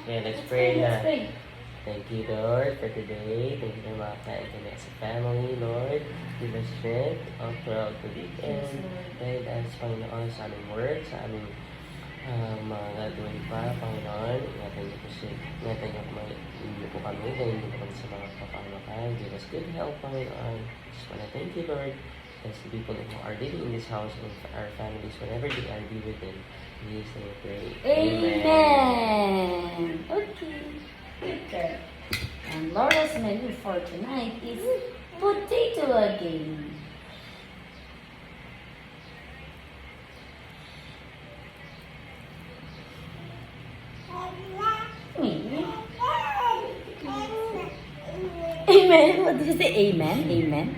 Okay, let's pray Let's na. pray. Thank you, Lord, for today. Thank you for mga kain kami as a family, Lord. Give us strength all throughout the Yes, weekend. Lord. Dahil sa Panginoon, sa aming work, sa aming mga gagawin pa, Panginoon. Ingatan niyo po kami. Gawin niyo po kami sa mga kapanglakan. Give us good health, Panginoon. Just wanna thank you, Lord. As the people who are living in this house and our families, whenever they are, be with them. In Jesus' name we pray. Amen. Okay. Okay. And Laura's menu for tonight is potato again. Amen. What did you say? Amen. Amen.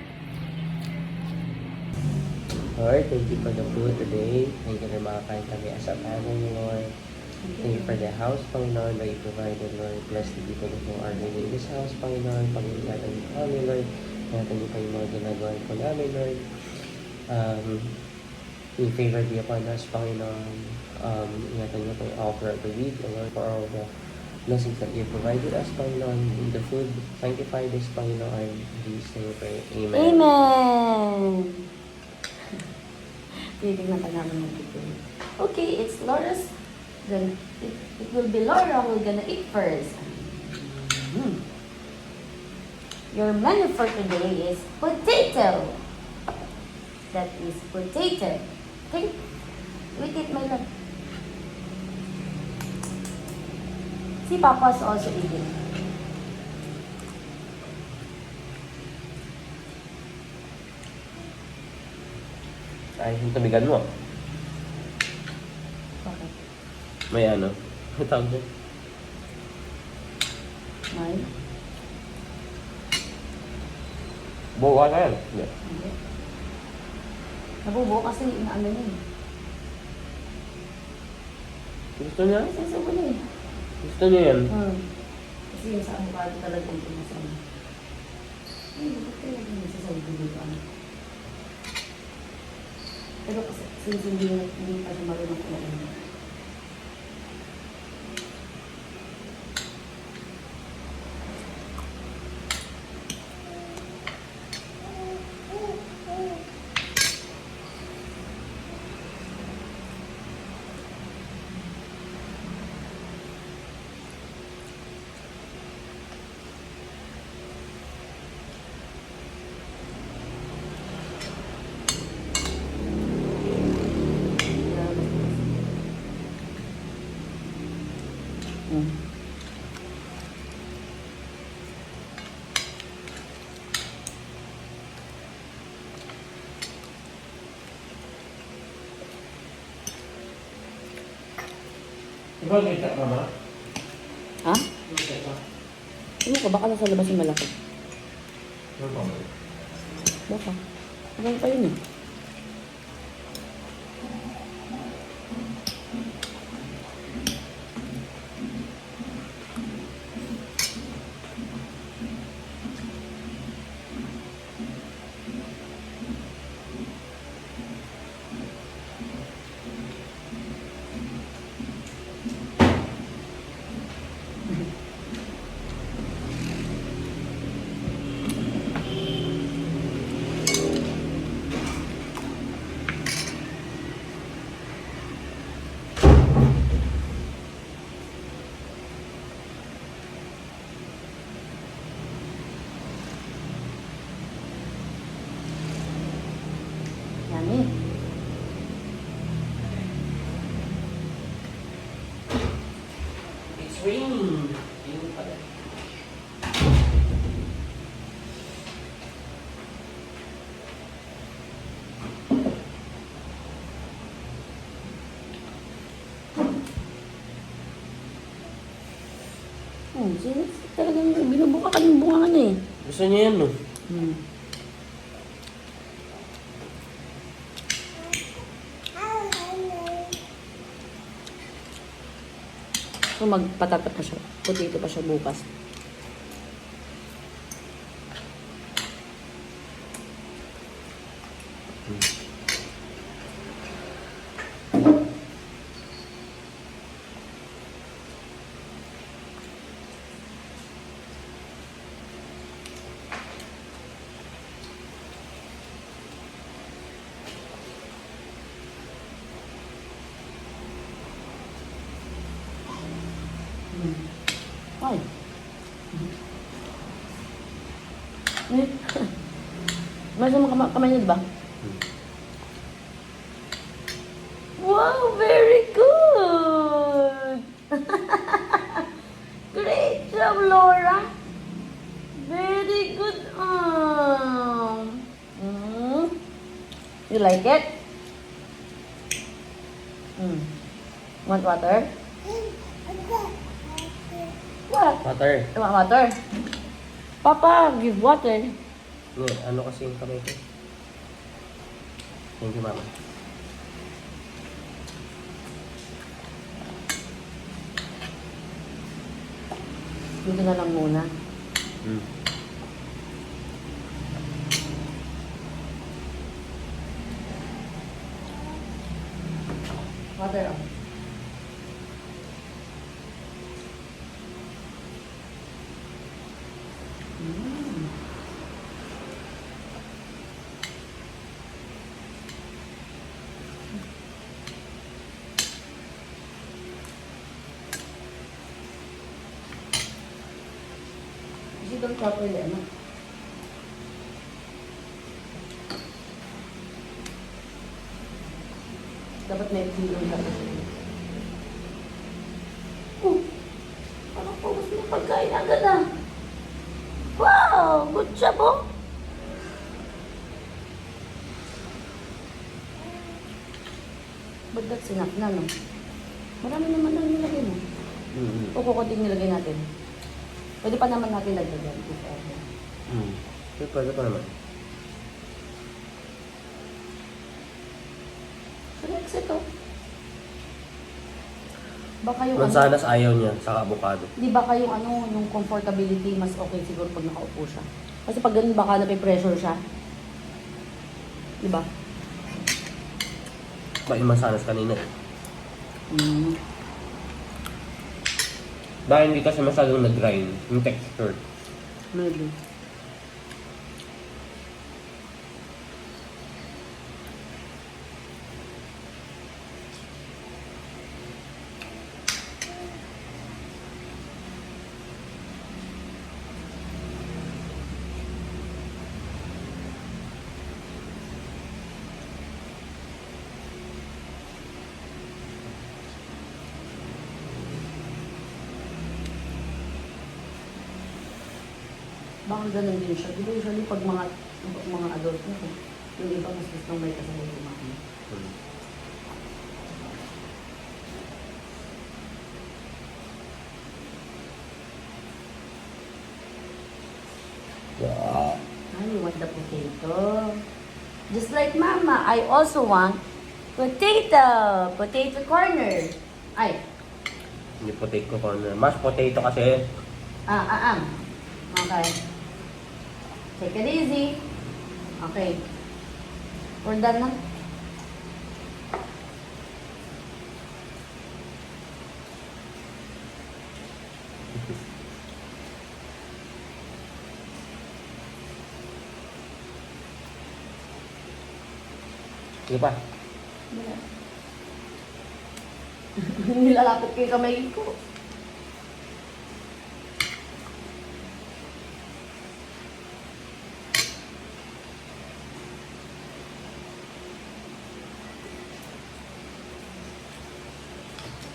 Lord, thank you for the food today. Thank you for makakain kami as a family, Lord. Thank you for the house, Panginoon, that you provided, Lord. Bless the people who are living in this house, Panginoon. Panginoon niyo kami, Lord. Ingatan niyo pa yung mga ginagawa po namin, Lord. Your favor be upon us, Panginoon. Ingatan niyo po all throughout the week, Lord, for all the blessings that you provided us, Panginoon. In the food, sanctify this, Panginoon. In Jesus' name we pray. Amen. Amen. Titignan pa namin ng titignan. Okay, it's Laura's. Then it will be Laura who's gonna eat first. Your menu for today is potato. That is potato. Okay? Wait it, my love. Si Papa's also eating. Ay, yung tumigan mo. Okay. May ano? Ang tawag dyan? May? Buwa ka yan. Hindi. Hindi. Nabubuo kasi inaano niya eh. Gusto niya? Ay, sasawa niya eh. Gusto niya yan. Kasi yung sa avocado talaga yung pinasama. Ay, bakit kaya yung nasasabi dito ano? Pero kasi since hindi pa siya marunong kumain. Diba kita ka ba? Ha? Ano ka? Baka nasa labas yung malaki. Baka. Hanggang pa yun eh. Yummy. It's raining. Raining pala. Talagang binubuka ka ng bunga niya eh. Gusto niya yan, no? So magpatatat pa siya. Potato pa siya bukas. Ay. Masama kamay niyo, di ba? Wow, very good! Great job, Laura! Very good. You like it? Want water? What? Water. You want water? Papa, give water. Ano kasi yung kamay ko? Thank you, Mama. Dito na lang muna. Water, oh. Is it done properly, ano? Dapat may bilong ka. Oh! Parang pagos mo pagkain agad ah! Wow! Good job, oh! But that's enough na, no? Marami naman lang nilagay mo. O kukunting nilagay natin. Pwede pa naman natin lagyan. If ever. Pwede pa naman. So next ito. Baka yung Mansanas ayaw niya sa avocado. Di ba kayong yung comfortability mas okay siguro pag nakaupo siya. Kasi pag ganun baka na-pressure siya. Di ba? Ba yung mansanas kanina eh. Dahil hindi kasi masyadong nag-grind yung texture. Maybe. Baka ganun din siya. Di ba usually pag mga adult na yung iba mas gusto may kasabay kumain. Wow. You want the potato. Just like Mama, I also want potato. Potato corner. Ay. Hindi potato corner. Mas potato kasi. Okay. Take it easy. Okay. We're done na. Sige pa. Nilalapit ko yung kamay ko.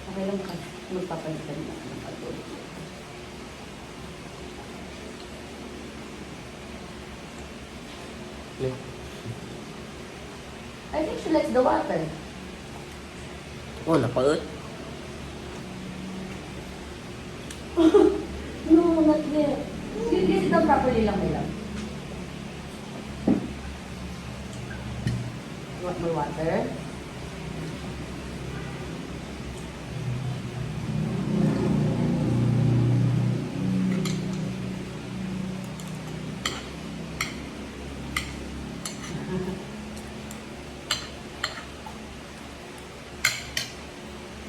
Okay lang ka. Magpapalitan na ng pagod. I think she likes the water. Oh, napaot. No, not there. You get it down properly lang, my love. You want more water?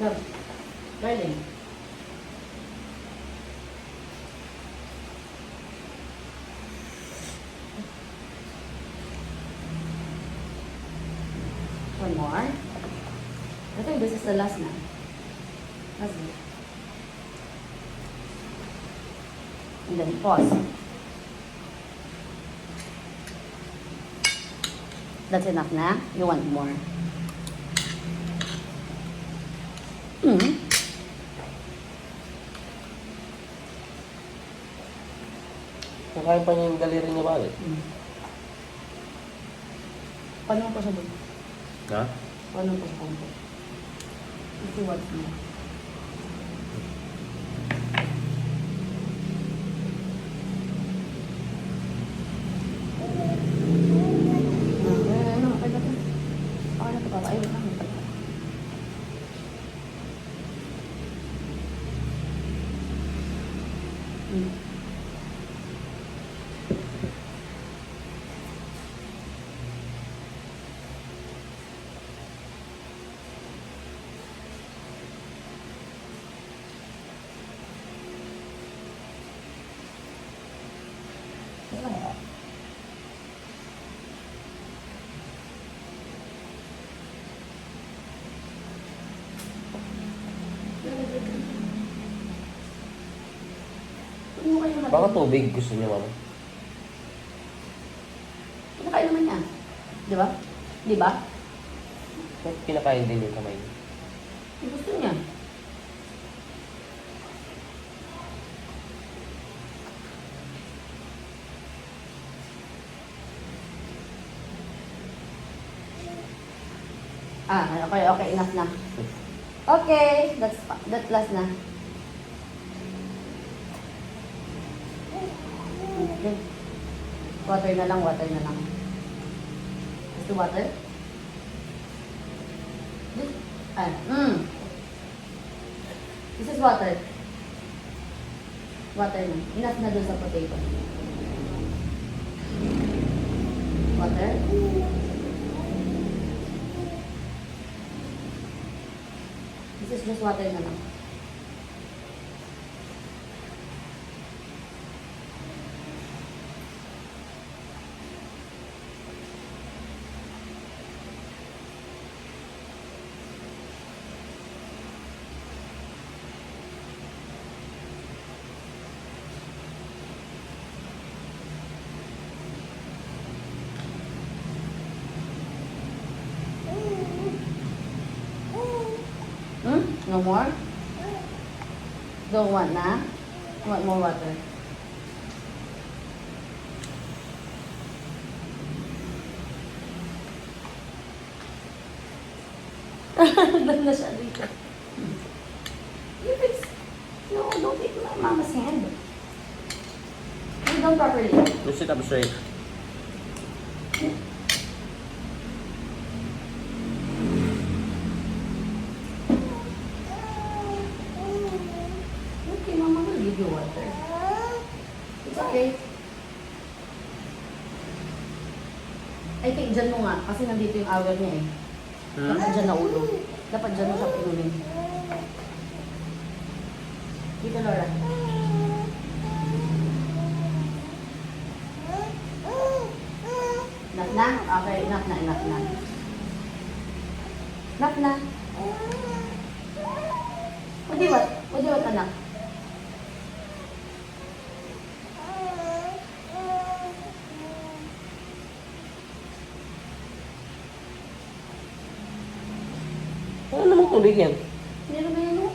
No. Darling. One more. I think this is the last now. Last one. And then pause. That's enough na? You want more? Mm. Nakain pa niya yung daliri niya bakit? Mm. Paano ko sa buto? Ha? Paano ko sa buto? If you want more. Ano, okay na to. Okay na to, baba. Ayun lang. Mm. Baka tubig gusto niya, mama. Kinakain naman niya. Di ba? Di ba? Ba't kinakain din yung kamay niya? Gusto niya. Okay, okay, enough na. Okay, that last na. Okay. Water na lang, water na lang. Gusto water? This is water. Water na. Enough na dun sa potato. Water? This is just water na lang. No more? Don't want na? Want more water? Doon na siya dito. You fix. No, don't take my mama's hand. Put it down properly. You sit up straight. Okay, mama will give you water. It's okay. I think dyan mo nga, kasi nandito yung awal niya eh. Dapat dyan na ulo. Dapat dyan mo siya pinunin. Dito, Laura. Enough na? Okay, enough na, enough na. Enough na. What do you want, anak? Ano namang tubig yan? Hindi naman yan, oh.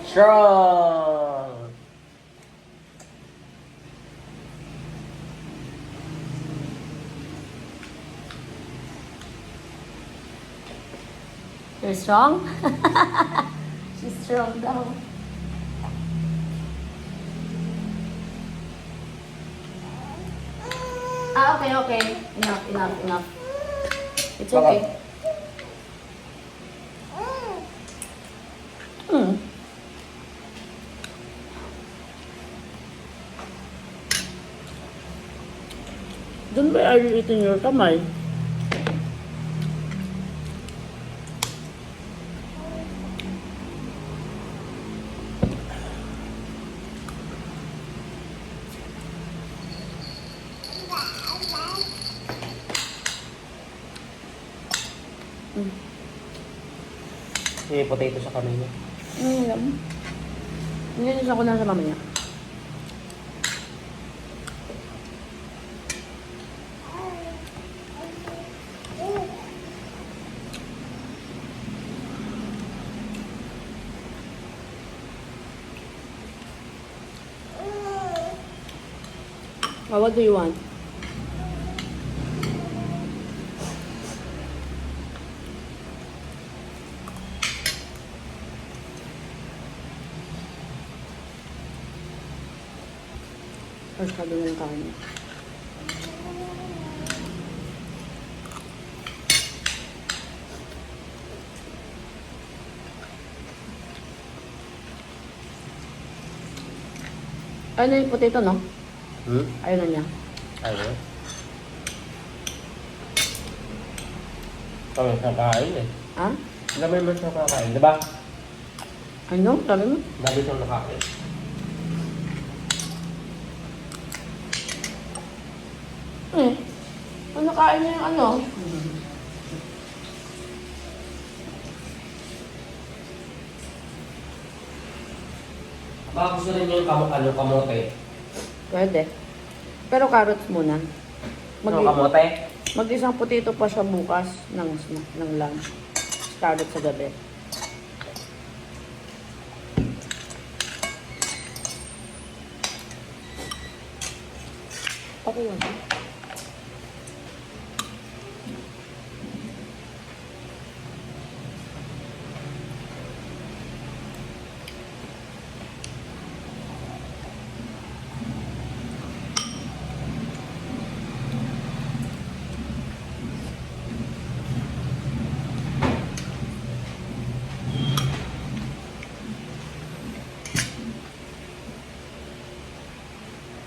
Strong! You're strong? She's strong daw. Okay, okay. Enough. It's okay. Don't be are you eating your kamay? Mm. May potato sa kamay niya. Alam. Nilinis ako na sa mamaya. What do you want? First ka doon ng kain. Ano yung potato, no? Ayun na niya. Ano? Kami sa kakain eh. Ha? Dami naman sa kakain, diba? Ano? Sabi mo? Dami siyang nakakain. Ano kain niya yung ano? Baka gusto rin niya yung kamote. Pwede. Pero carrots muna. Ano kamote? Mag-isang potato pa siya bukas ng lunch. Carrots sa gabi. Okay lang.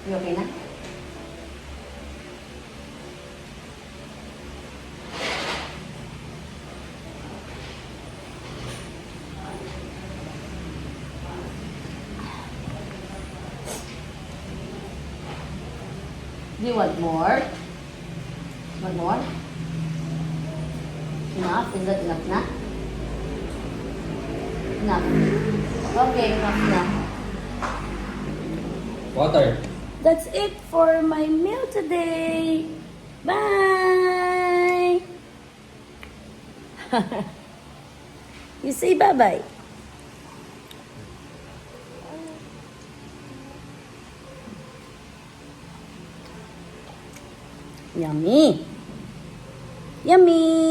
You okay na? Do you want more? Want more? Enough? Is that enough na? Enough. Okay, enough na. Water. That's it for my meal today. Bye! You say bye-bye. Yummy. Yummy.